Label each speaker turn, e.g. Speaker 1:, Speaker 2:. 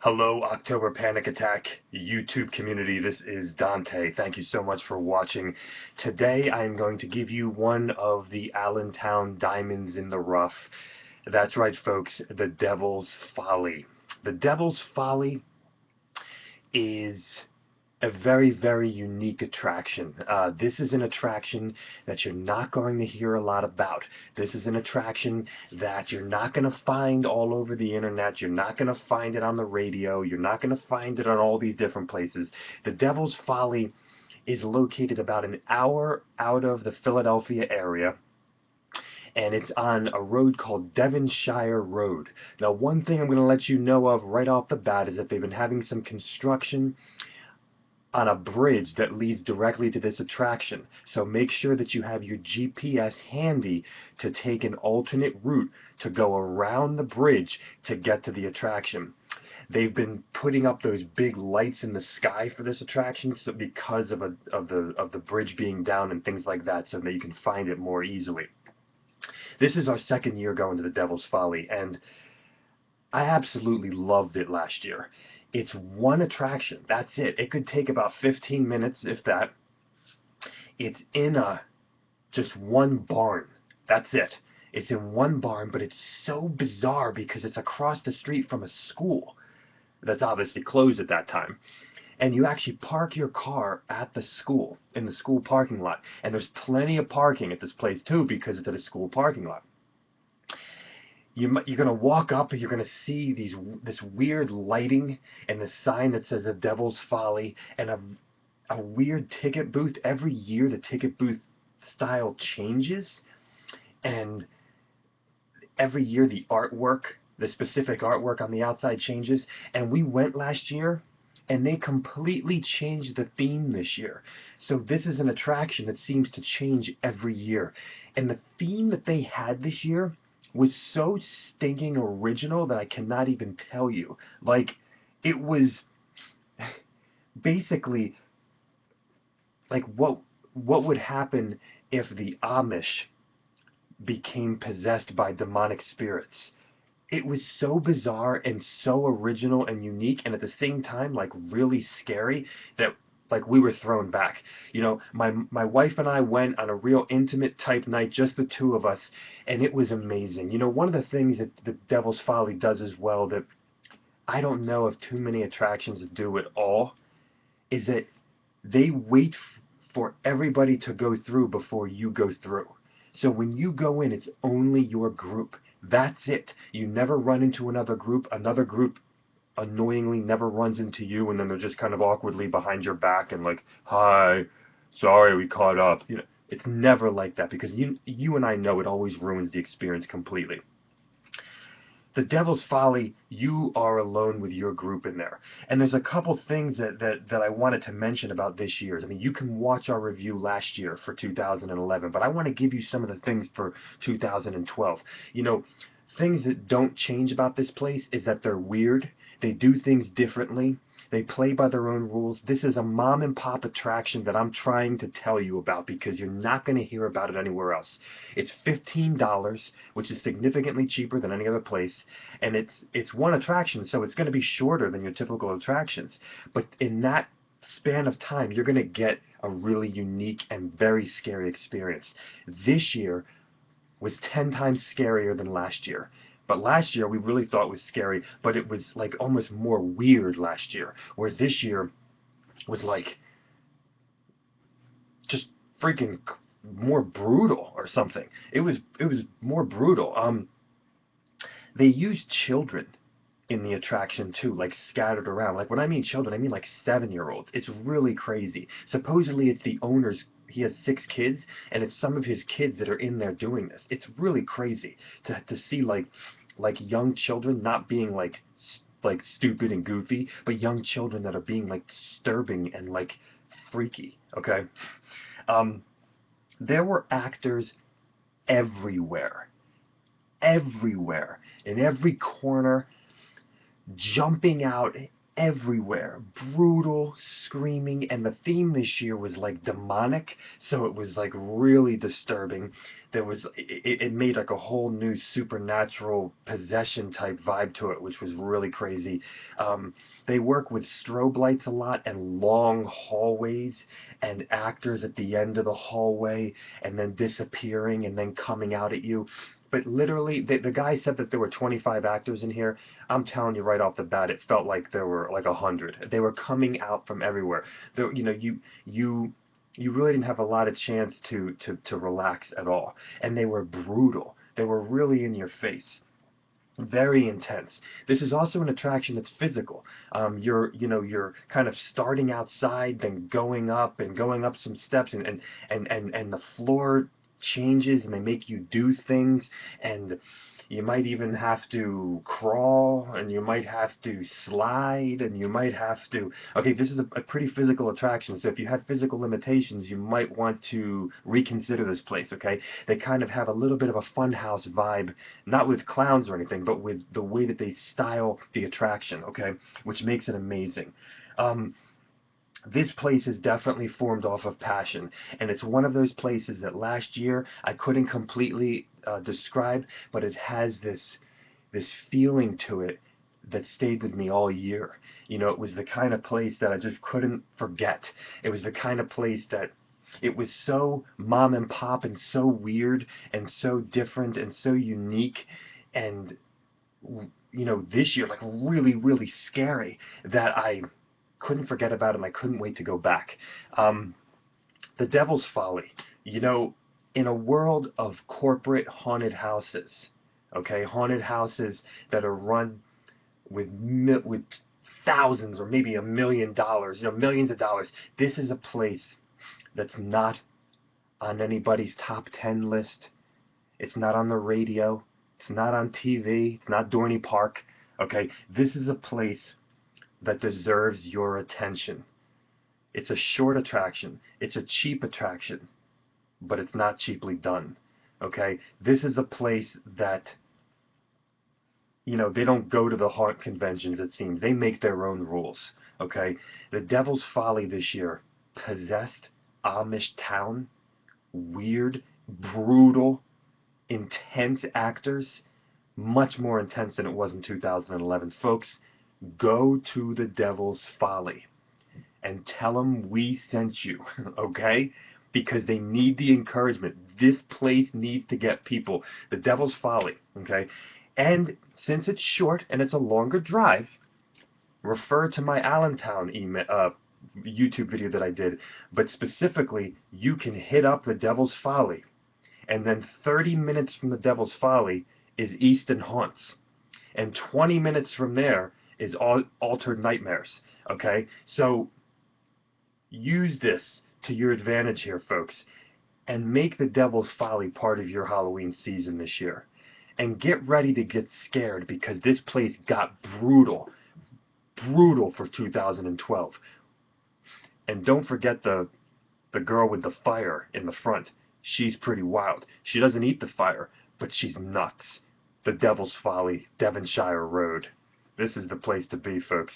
Speaker 1: Hello, October Panic Attack YouTube community. This is Dante. Thank you so much for watching. Today I am going to give you one of the Allentown diamonds in the rough. That's right, folks, the Devil's Folly. The Devil's Folly is a very, very unique attraction. This is an attraction that you're not going to hear a lot about. This is an attraction that you're not going to find all over the internet. You're not going to find it on the radio. You're not going to find it on all these different places. The Devil's Folly is located about an hour out of the Philadelphia area, and it's on a road called Devonshire Road. Now, one thing I'm going to let you know of right off the bat is that they've been having some construction on a bridge that leads directly to this attraction. So make sure that you have your GPS handy to take an alternate route to go around the bridge to get to the attraction. They've been putting up those big lights in the sky for this attraction, so because of the bridge being down and things like that, so that you can find it more easily. This is our second year going to the Devil's Folly, and I absolutely loved it last year. It's one attraction. That's it. It could take about 15 minutes, if that. It's in a just one barn. That's it. It's in one barn, but it's so bizarre because it's across the street from a school that's obviously closed at that time. And you actually park your car at the school, in the school parking lot. And there's plenty of parking at this place too because it's at a school parking lot. You're going to walk up and you're going to see this weird lighting and the sign that says the Devil's Folly and a weird ticket booth. Every year the ticket booth style changes, and every year the specific artwork on the outside changes. And we went last year and they completely changed the theme this year. So this is an attraction that seems to change every year. And the theme that they had this year was so stinking original that I cannot even tell you. Like, it was basically like what would happen if the Amish became possessed by demonic spirits. It was so bizarre and so original and unique, and at the same time like really scary, that like we were thrown back. My wife and I went on a real intimate type night, just the two of us, and it was amazing. One of the things that the Devil's Folly does as well, that I don't know if too many attractions do at all, is that they wait for everybody to go through before you go through. So when you go in, it's only your group. That's it. You never run into another group. Another group annoyingly never runs into you, and then they're just kind of awkwardly behind your back and like, "Hi, sorry we caught up." It's never like that because you and I know it always ruins the experience completely. The Devil's Folly, you are alone with your group in there. And there's a couple things that I wanted to mention about this year's. I mean, you can watch our review last year for 2011, but I want to give you some of the things for 2012. Things that don't change about this place is that they're weird. They do things differently. They play by their own rules. This is a mom and pop attraction that I'm trying to tell you about because you're not going to hear about it anywhere else. It's $15, which is significantly cheaper than any other place, and it's one attraction, so it's going to be shorter than your typical attractions. But in that span of time, you're going to get a really unique and very scary experience. This year was 10 times scarier than last year. But last year we really thought it was scary, but it was like almost more weird last year. Whereas this year was like just freaking more brutal or something. It was more brutal. They used children in the attraction too, like scattered around. Like when I mean children, I mean like 7-year-olds. It's really crazy. Supposedly it's the owner's, he has 6 kids, and it's some of his kids that are in there doing this. It's really crazy to see like young children not being like stupid and goofy, but young children that are being like disturbing and like freaky. Okay. Um, there were actors everywhere, everywhere, in every corner, jumping out everywhere, brutal, screaming, and the theme this year was like demonic, so it was like really disturbing. It made like a whole new supernatural possession type vibe to it, which was really crazy. Um, they work with strobe lights a lot and long hallways and actors at the end of the hallway and then disappearing and then coming out at you. But literally, the guy said that there were 25 actors in here. I'm telling you right off the bat, it felt like there were like 100. They were coming out from everywhere. There, you you really didn't have a lot of chance to relax at all. And they were brutal. They were really in your face. Very intense. This is also an attraction that's physical. You're kind of starting outside, then going up some steps, and the floor changes, and they make you do things, and you might even have to crawl, and you might have to slide, and you might have to. Okay, this is a pretty physical attraction, so if you have physical limitations, you might want to reconsider this place. Okay, they kind of have a little bit of a funhouse vibe, not with clowns or anything, but with the way that they style the attraction, okay, which makes it amazing. Um, this place is definitely formed off of passion, and it's one of those places that last year I couldn't completely describe, but it has this feeling to it that stayed with me all year. It was the kind of place that I just couldn't forget. It was the kind of place that it was so mom and pop and so weird and so different and so unique and this year like really really scary that I couldn't forget about it and I couldn't wait to go back. Um, the Devil's Folly. You know, in a world of corporate haunted houses, okay, haunted houses that are run with thousands or maybe $1 million, millions of dollars. This is a place that's not on anybody's top 10 list. It's not on the radio. It's not on TV. It's not Dorney Park. Okay, this is a place that deserves your attention. It's a short attraction. It's a cheap attraction, but it's not cheaply done. Okay, this is a place that they don't go to the haunt conventions, it seems. They make their own rules. Okay? The Devil's Folly this year, possessed Amish town, weird, brutal, intense actors, much more intense than it was in 2011. Folks, go to the Devil's Folly and tell them we sent you, okay? Because they need the encouragement. This place needs to get people. The Devil's Folly, okay? And since it's short and it's a longer drive, refer to my Allentown YouTube video that I did. But specifically, you can hit up the Devil's Folly, and then 30 minutes from the Devil's Folly is Easton Haunts, and 20 minutes from there is Altered Nightmares. Okay, so use this to your advantage here, folks, and make the Devil's Folly part of your Halloween season this year. And get ready to get scared because this place got brutal, brutal for 2012. And don't forget the girl with the fire in the front. She's pretty wild. She doesn't eat the fire, but she's nuts. The Devil's Folly, Devonshire Road. This is the place to be, folks.